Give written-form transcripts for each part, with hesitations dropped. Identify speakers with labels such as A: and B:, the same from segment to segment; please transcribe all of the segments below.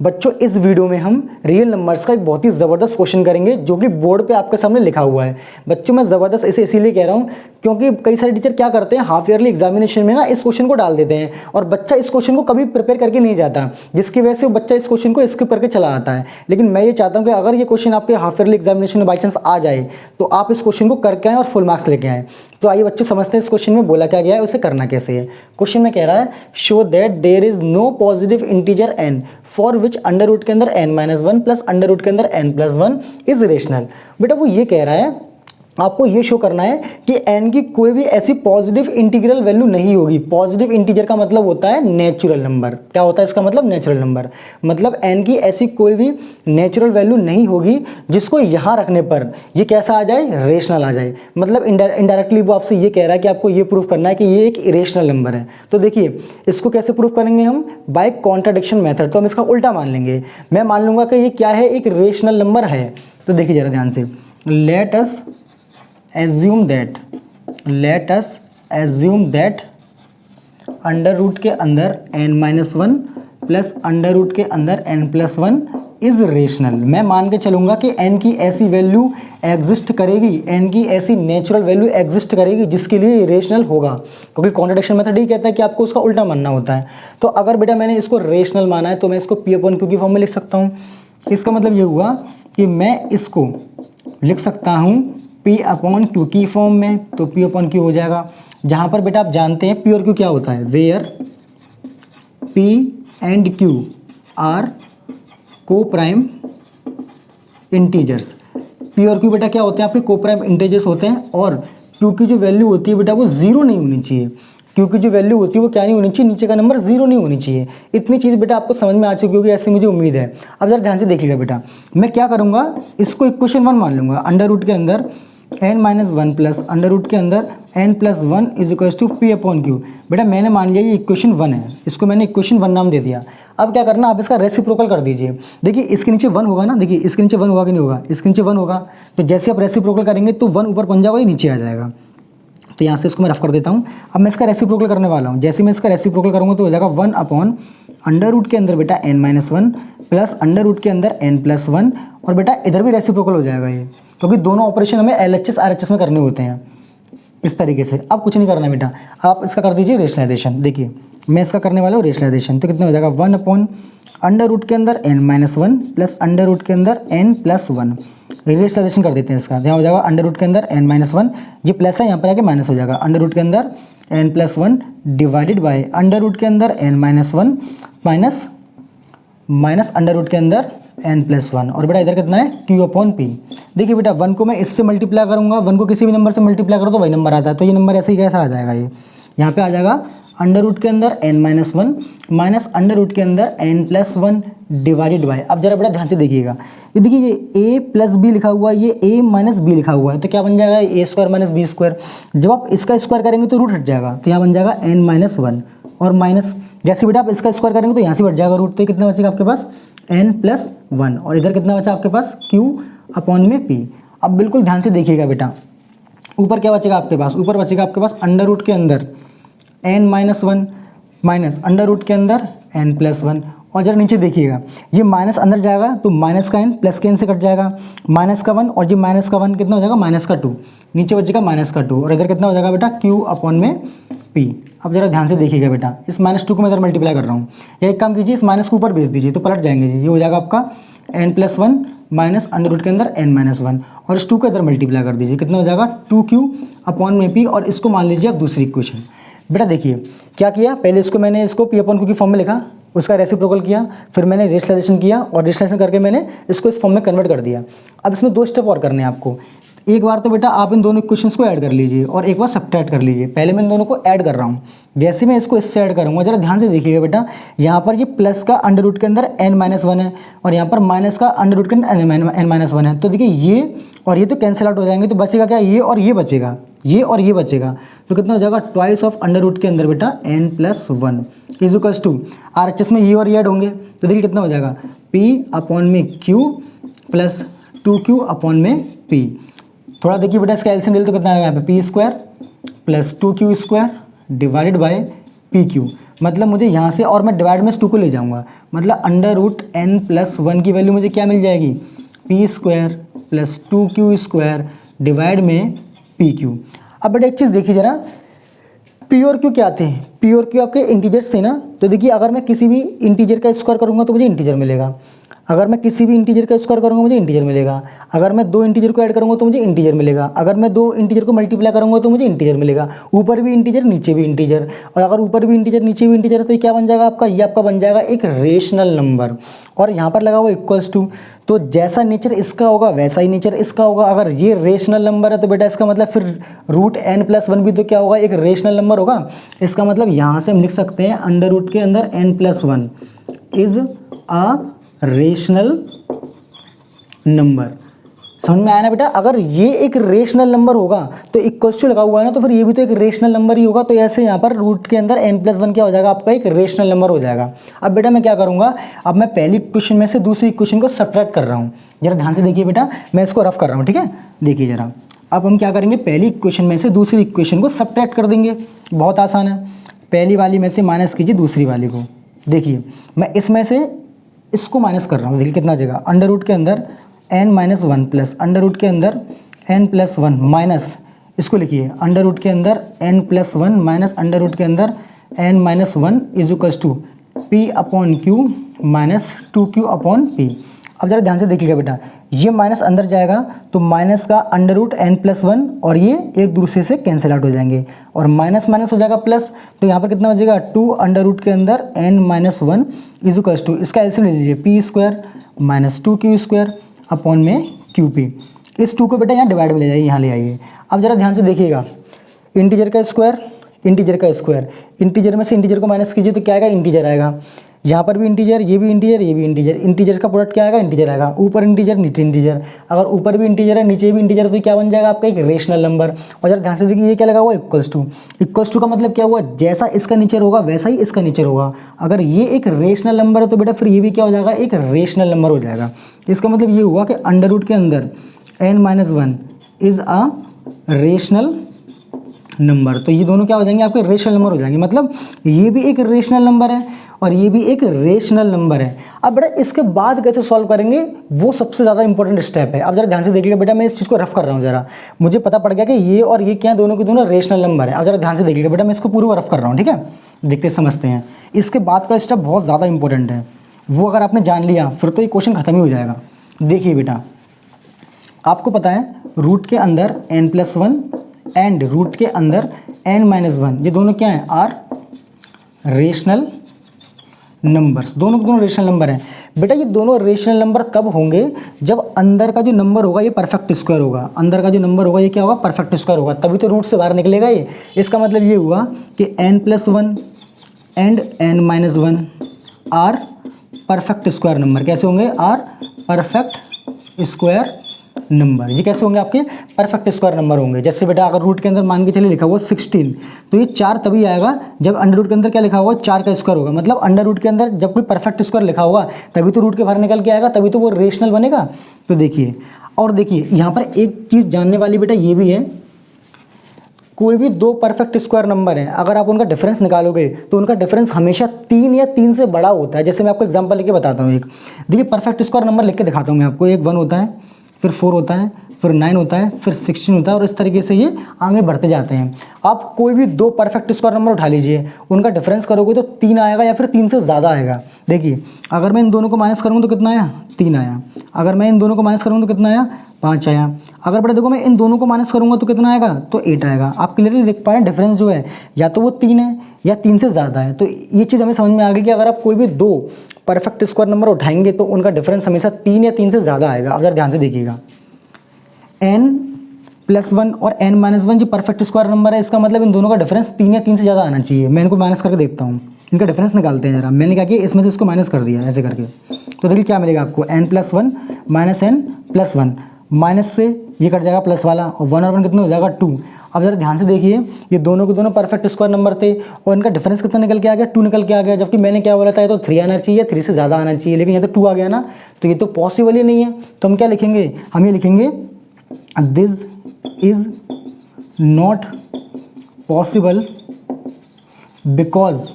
A: बच्चों इस वीडियो में हम रियल नंबर्स का एक बहुत ही ज़बरदस्त क्वेश्चन करेंगे जो कि बोर्ड पे आपके सामने लिखा हुआ है। बच्चों मैं ज़बरदस्त इसे इसीलिए कह रहा हूँ क्योंकि कई सारे टीचर क्या करते हैं हाफ ईयरली एग्जामिनेशन में ना इस क्वेश्चन को डाल देते हैं और बच्चा इस क्वेश्चन को कभी प्रिपेयर करके नहीं जाता, जिसकी वजह से बच्चा इस क्वेश्चन को स्किप करके चला आता है। लेकिन मैं ये चाहता हूँ कि अगर ये क्वेश्चन आपके हाफ ईयरली एग्जामिनेशन में बाई चांस आ जाए तो आप इस क्वेश्चन को करके आएँ और फुल मार्क्स लेके आएँ। तो आइए बच्चों समझते हैं इस क्वेश्चन में बोला क्या गया है, उसे करना कैसे है। क्वेश्चन में कह रहा है show that there is no positive integer n for which under root के अंदर n-1 प्लस अंडर रूट के अंदर n+1 इज रेशनल। बेटा वो ये कह रहा है आपको ये शो करना है कि n की कोई भी ऐसी पॉजिटिव इंटीग्रल वैल्यू नहीं होगी। पॉजिटिव इंटीजर का मतलब होता है नेचुरल नंबर। क्या होता है इसका मतलब? Natural number. मतलब n की ऐसी कोई भी नेचुरल वैल्यू नहीं होगी जिसको यहाँ रखने पर ये कैसा आ जाए, रेशनल आ जाए। मतलब इनडायरेक्टली वो आपसे ये कह रहा है कि आपको ये प्रूव करना है कि ये एक इरेशनल नंबर है। तो देखिए इसको कैसे प्रूव करेंगे हम? By contradiction method. तो हम इसका उल्टा मान लेंगे। मैं मान लूँगा कि ये क्या है, एक रेशनल नंबर है। तो देखिए ज़रा ध्यान से, let us assume that under root के अंदर n-1 प्लस अंडर रूट के अंदर n+1 इज रेशनल। मैं मान के चलूँगा कि n की ऐसी वैल्यू एग्जिस्ट करेगी, n की ऐसी नेचुरल वैल्यू एग्जिस्ट करेगी जिसके लिए रेशनल होगा, क्योंकि कॉन्ट्राडिक्शन मेथड ही कहता है कि आपको उसका उल्टा मानना होता है। तो अगर बेटा मैंने इसको रेशनल माना है तो मैं इसको P/Q की फॉर्म में लिख सकता हूँ। इसका मतलब ये हुआ कि मैं इसको लिख सकता हूँ P/Q की फॉर्म में। तो P/Q हो जाएगा, जहाँ पर बेटा आप जानते हैं P और Q क्या होता है, where P and Q are co prime integers. P और Q बेटा क्या होते हैं, आपके को प्राइम इंटीजर्स होते हैं। और Q की जो वैल्यू होती है बेटा वो ज़ीरो नहीं होनी चाहिए। Q की जो वैल्यू होती है वो क्या नहीं होनी चाहिए, नीचे का नंबर ज़ीरो नहीं होनी चाहिए। इतनी चीज़ बेटा आपको समझ में आ चुकी होगी, ऐसी मुझे उम्मीद है। अब जरा ध्यान से देखिएगा बेटा, मैं क्या करूँगा, इसको इक्वेशन 1 मान लूँगा। अंडर रूट के अंदर n-1 प्लस अंडर रूट के अंदर n+1 is equal to P/Q। बेटा मैंने मान लिया ये इक्वेशन 1 है, इसको मैंने इक्वेशन 1 नाम दे दिया। अब क्या करना, आप इसका रेसिप्रोकल कर दीजिए। देखिए इसके नीचे 1 होगा ना, देखिए इसके नीचे 1 होगा कि नहीं होगा, इसके नीचे 1 होगा। तो जैसे आप रेसिप्रोकल करेंगे तो 1 ऊपर बन जाएगा, ये नीचे आ जाएगा। तो यहाँ से इसको मैं रफ कर देता हूँ। अब मैं इसका रेसिप्रोकल करने वाला हूँ। जैसे मैं इसका रेसिप्रोकल करूँगा तो हो जाएगा 1 अंडर रूट के अंदर बेटा n-1 प्लस अंडर रूट के अंदर n+1। और बेटा इधर भी रेसिप्रोकल हो जाएगा ये, क्योंकि दोनों ऑपरेशन हमें LHS RHS में करने होते हैं इस तरीके से। अब कुछ नहीं करना बेटा, आप इसका कर दीजिए रेशनलाइजेशन। देखिए मैं इसका करने वाला हूँ रेशनलाइजेशन। तो कितना हो जाएगा, 1 अंडर रूट के अंदर n-1 प्लस अंडर रूट के अंदर n+1। रेशनलाइजेशन कर देते हैं इसका। यहाँ हो जाएगा अंडर रूट के अंदर n-1, ये प्लस है यहाँ पर आके माइनस हो जाएगा। अंडर रूट के अंदर n+1 divided by under root के अंदर n-1 माइनस अंडर रूट के अंदर n+1। और बेटा इधर कितना है, Q/P। देखिए बेटा 1 को मैं इससे मल्टीप्लाई करूँगा, 1 को किसी भी नंबर से मल्टीप्लाई करो तो वही नंबर आता है। तो ये नंबर ऐसे ही कैसा आ जाएगा, ये यहाँ पे आ जाएगा अंडर रूट के अंदर n-1 माइनस अंडर रूट के अंदर n+1 डिवाइडेड बाय। अब जरा बेटा ध्यान से देखिएगा, ये देखिए ये a प्लस बी लिखा हुआ है, ये a माइनस बी लिखा हुआ है। तो क्या बन जाएगा, a² माइनस b²। जब आप इसका स्क्वायर करेंगे तो रूट हट जाएगा, तो यहाँ बन जाएगा n-1 और माइनस। जैसे बेटा आप इसका स्क्वायर करेंगे तो यहाँ से बढ़ जाएगा रूट। तो कितना बचेगा आपके पास, n+1। और इधर कितना बचा आपके पास, Q/P। अब बिल्कुल ध्यान से देखिएगा बेटा, ऊपर क्या बचेगा आपके पास, ऊपर बचेगा आपके पास अंडर रूट के अंदर n-1 माइनस अंडर रूट के अंदर n+1। और जरा नीचे देखिएगा, ये माइनस अंदर जाएगा तो माइनस का n प्लस के n से कट जाएगा, माइनस का 1 और ये माइनस का 1 कितना हो जाएगा, माइनस का 2। नीचे बचेगा माइनस का 2 और इधर कितना हो जाएगा बेटा, Q/P। अब जरा ध्यान से देखिएगा बेटा, इस -2 को मैं इधर मल्टीप्लाई कर रहा हूँ। या एक काम कीजिए, इस माइनस को ऊपर भेज दीजिए तो पलट जाएंगे जी। ये हो जाएगा आपका n+1 माइनस अंडर रूट के अंदर n-1 और इस 2 को इधर मल्टीप्लाई कर दीजिए। कितना हो जाएगा, 2Q/P। और इसको मान लीजिए आप दूसरी इक्वेशन। बेटा देखिए क्या किया, पहले इसको मैंने इसको P/Q की फॉर्म में लिखा, उसका रेसिप्रोकल किया, फिर मैंने रेशनलाइजेशन किया और रेशनलाइजेशन करके मैंने इसको इस फॉर्म में कन्वर्ट कर दिया। अब इसमें 2 स्टेप और करने हैं आपको। एक बार तो बेटा आप इन दोनों इक्वेशंस को ऐड कर लीजिए और एक बार सब्ट्रैक्ट कर लीजिए। पहले मैं इन दोनों को ऐड कर रहा हूँ। जैसे मैं इसको इससे ऐड करूँगा, जरा ध्यान से देखिएगा बेटा, यहाँ पर ये प्लस का अंडर रूट के अंदर n-1 है और यहाँ पर माइनस का अंडर रूट के अंदर n-1 है। तो देखिए ये और ये तो कैंसिल आउट हो जाएंगे, तो बचेगा क्या, ये और ये बचेगा, ये और ये बचेगा। तो कितना हो जाएगा, ट्वाइस ऑफ अंडर रूट के अंदर बेटा n+1 is equals to RHS में ये और ये ऐड होंगे। तो देखिए कितना हो जाएगा, P/Q प्लस 2Q/P। थोड़ा देखिए बेटा इसका एलसीएम ले लो तो कितना आएगा यहाँ पे, P² plus 2Q² divided by PQ। मतलब मुझे यहाँ से और मैं डिवाइड में इस 2 को ले जाऊँगा, मतलब अंडर रूट n प्लस 1 की वैल्यू मुझे क्या मिल जाएगी, P square plus 2q square divide में पी क्यू। अब बेटा एक चीज़ देखिए ज़रा, पी और क्यू क्या आते हैं, पी और क्यू आपके इंटीजर्स थे ना, तो देखिए अगर मैं किसी भी इंटीजर का स्क्वायर करूँगा तो मुझे इंटीजर मिलेगा, अगर मैं किसी भी इंटीजर का स्क्वायर करूँगा मुझे इंटीजर मिलेगा, अगर मैं 2 इंटीजर को ऐड करूँगा तो मुझे इंटीजर मिलेगा, अगर मैं 2 इंटीजर को मल्टीप्लाई करूँगा तो मुझे इंटीजर मिलेगा, ऊपर भी इंटीजर नीचे भी इंटीजर, और अगर ऊपर भी इंटीजर नीचे भी इंटीजर है तो ये क्या बन जाएगा आपका, ये आपका बन जाएगा एक रेशनल नंबर। और यहाँ पर लगा हुआ इक्वल्स टू, तो जैसा नेचर इसका होगा वैसा ही नेचर इसका होगा। अगर ये रेशनल नंबर है तो बेटा इसका मतलब फिर रूट n प्लस 1 भी तो क्या होगा, एक रेशनल नंबर होगा। इसका मतलब यहाँ से हम लिख सकते हैं अंडर रूट के अंदर n plus 1 is a rational number. समझ में आया ना बेटा, अगर ये एक रेशनल नंबर होगा तो इक्वल्स टू लगा हुआ है ना, तो फिर ये भी तो एक रेशनल नंबर ही होगा। तो ऐसे यहाँ पर रूट के अंदर n प्लस 1 क्या हो जाएगा आपका, एक रेशनल नंबर हो जाएगा। अब बेटा मैं क्या करूँगा, अब मैं पहली इक्वेशन में से दूसरी इक्वेशन को सब्ट्रैक्ट कर रहा हूँ। जरा ध्यान से देखिए बेटा, मैं इसको रफ कर रहा हूँ, ठीक है, देखिए जरा। अब हम क्या करेंगे, पहली इक्वेशन में से दूसरी इक्वेशन को सब्ट्रैक्ट कर देंगे, बहुत आसान है। पहली वाली में से माइनस कीजिए दूसरी वाली को, देखिए मैं इसमें से इसको माइनस कर रहा हूँ, देखिए कितना जगह, अंडर रूट के अंदर n minus 1 plus under root के अंदर n प्लस 1 माइनस, इसको लिखिए अंडर रूट के अंदर n plus 1 minus under root के अंदर n minus 1 is equals to p upon Q minus 2q upon p। अब ज़रा ध्यान से देखिएगा बेटा, ये माइनस अंदर जाएगा तो माइनस का अंडर रूट n प्लस 1 और ये एक दूसरे से कैंसिल आउट हो जाएंगे और माइनस माइनस हो जाएगा प्लस, तो यहाँ पर कितना बचेगा 2 अंडर रूट के अंदर n minus 1 is equals to, इसका एलसीएम ले लीजिए P square minus 2q square upon में क्यू पी। इस 2 को बेटा यहाँ डिवाइड में ले जाइए, यहाँ ले आइए। अब ज़रा ध्यान से देखिएगा, इंटीजर का स्क्वायर इंटीजर का स्क्वायर, इंटीजर में से इंटीजर को माइनस कीजिए तो क्या आएगा, इंटीजर आएगा। यहाँ पर भी इंटीजर, ये भी इंटीजर, ये भी इंटीजर, इंटीजर का प्रोडक्ट क्या आएगा, इंटीजर आएगा। ऊपर इंटीजर नीचे इंटीजर, अगर ऊपर भी इंटीजर है नीचे भी इंटीजर तो क्या बन जाएगा आपका, एक रेशनल नंबर। और जरा ध्यान से देखिए ये क्या लगा हुआ, इक्वल्स टू का मतलब क्या हुआ, जैसा इसका नेचर होगा वैसा ही इसका नेचर होगा। अगर ये एक रेशनल नंबर है तो बेटा फिर ये भी क्या हो जाएगा, एक रेशनल नंबर हो जाएगा। इसका मतलब ये हुआ कि अंडर रूट के अंदर n minus 1 is a rational number. तो ये दोनों क्या हो जाएंगे आपके, रेशनल नंबर हो जाएंगे। मतलब ये भी एक रेशनल नंबर है और ये भी एक रेशनल नंबर है। अब बेटा इसके बाद कैसे सॉल्व करेंगे, वो सबसे ज़्यादा इंपॉर्टेंट स्टेप है। अब जरा ध्यान से देखिएगा बेटा, मैं इस चीज़ को रफ कर रहा हूँ जरा, मुझे पता पड़ गया कि ये और ये क्या, दोनों के दोनों रेशनल नंबर है। अब जरा ध्यान से देखिएगा बेटा, मैं इसको पूरा रफ कर रहा हूँ, ठीक है, देखते समझते हैं। इसके बाद का स्टेप बहुत ज़्यादा इंपॉर्टेंट है, वो अगर आपने जान लिया फिर तो ये क्वेश्चन खत्म ही हो जाएगा। देखिए बेटा, आपको पता है रूट के अंदर n प्लस 1 एंड रूट के अंदर n माइनस 1, ये दोनों क्या हैं, आर रेशनल नंबर्स, दोनों के दोनों रेशनल नंबर हैं। बेटा ये दोनों रेशनल नंबर कब होंगे, जब अंदर का जो नंबर होगा ये परफेक्ट स्क्वायर होगा। अंदर का जो नंबर होगा ये क्या होगा, परफेक्ट स्क्वायर होगा, तभी तो रूट से बाहर निकलेगा ये। इसका मतलब ये हुआ कि n plus 1 and n minus 1 are perfect square number. कैसे होंगे, आर परफेक्ट स्क्वायर नंबर। ये कैसे होंगे आपके, परफेक्ट स्क्वायर नंबर होंगे। जैसे बेटा अगर रूट के अंदर मान के चलिए लिखा हुआ 16, तो ये 4 तभी आएगा जब अंडर रूट के अंदर क्या लिखा होगा, 4 का स्क्वायर होगा। मतलब अंडर रूट के अंदर जब कोई परफेक्ट स्क्वायर लिखा होगा तभी तो रूट के बाहर निकल के आएगा, तभी तो वो रेशनल बनेगा। तो देखिए, और देखिए यहाँ पर एक चीज़ जानने वाली बेटा ये भी है, कोई भी 2 परफेक्ट स्क्वायर नंबर है, अगर आप उनका डिफरेंस निकालोगे तो उनका डिफरेंस हमेशा 3 या 3 से बड़ा होता है। जैसे मैं आपको एग्जांपल लेके बताता हूँ, एक देखिए परफेक्ट स्क्वायर नंबर लिख के दिखाता हूँ मैं आपको। एक 1 होता है, फिर 4 होता है, फिर 9 होता है, फिर 16 होता है, और इस तरीके से ये आगे बढ़ते जाते हैं। आप कोई भी 2 परफेक्ट स्क्वायर नंबर उठा लीजिए, उनका डिफरेंस करोगे तो 3 आएगा या फिर 3 से ज़्यादा आएगा। देखिए अगर मैं इन दोनों को माइनस करूँगा तो कितना आया, 3 आया। अगर मैं इन दोनों को माइनस करूँगा तो कितना आया, 5 आया। अगर बेटा देखो मैं इन दोनों को माइनस करूँगा तो कितना आएगा, तो 8 आएगा। आप क्लियरली देख पा रहे हैं डिफरेंस जो है या तो वो 3 है या 3 से ज़्यादा है। तो ये चीज़ हमें समझ में आ गई कि अगर आप कोई भी 2 परफेक्ट स्क्वायर नंबर उठाएंगे तो उनका डिफरेंस हमेशा 3 या 3 से ज़्यादा आएगा। अब जरा ध्यान से देखिएगा, n प्लस 1 और n माइनस 1 जो परफेक्ट स्क्वायर नंबर है, इसका मतलब इन दोनों का डिफरेंस 3 या 3 से ज़्यादा आना चाहिए। मैं इनको माइनस करके देखता हूँ, इनका डिफरेंस निकालते हैं जरा। मैंने क्या किया, इसमें से इसको माइनस कर दिया ऐसे करके, तो देखिए क्या मिलेगा आपको, n plus 1 minus n plus 1, minus से ये कट जाएगा प्लस वाला, और 1 और 1 कितने हो जाएगा, 2। अब जरा ध्यान से देखिए, ये दोनों के दोनों परफेक्ट स्क्वायर नंबर थे और इनका डिफरेंस कितना निकल के आ गया, 2 निकल के आ गया। जबकि मैंने क्या बोला था, ये तो 3 आना चाहिए, 3 से ज़्यादा आना चाहिए, लेकिन ये तो 2 आ गया ना, तो ये तो पॉसिबल ही नहीं है। तो हम क्या लिखेंगे, हम ये लिखेंगे this is not possible because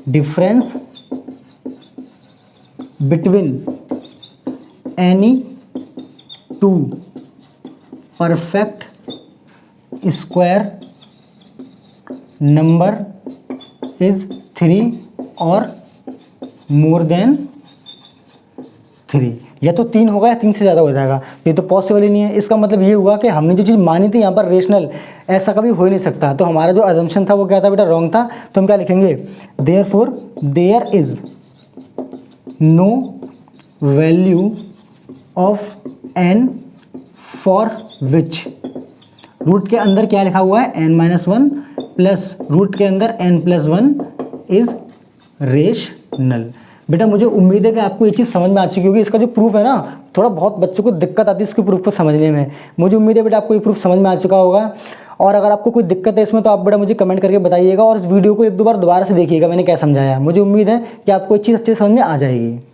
A: difference between any two perfect square number is 3 और मोर देन 3। या तो 3 होगा या 3 से ज़्यादा हो जाएगा, तो ये तो पॉसिबल ही नहीं है। इसका मतलब ये हुआ कि हमने जो चीज़ मानी थी यहाँ पर रेशनल, ऐसा कभी हो ही नहीं सकता। तो हमारा जो अजम्पशन था वो क्या था बेटा, रॉन्ग था। तो हम क्या लिखेंगे, therefore there is no value of n for which root के अंदर क्या लिखा हुआ है, n-1 प्लस रूट के अंदर n+1 इज रेशनल। बेटा मुझे उम्मीद है कि आपको ये चीज़ समझ में आ चुकी होगी। इसका जो प्रूफ है ना, थोड़ा बहुत बच्चों को दिक्कत आती है इसके प्रूफ को समझने में। मुझे उम्मीद है बेटा आपको ये प्रूफ समझ में आ चुका होगा। और अगर आपको कोई दिक्कत है इसमें तो आप बेटा मुझे कमेंट करके बताइएगा, और इस वीडियो को एक दो बार दोबारा से देखिएगा मैंने क्या समझाया। मुझे उम्मीद है कि आपको ये चीज़ अच्छे से समझ में आ जाएगी।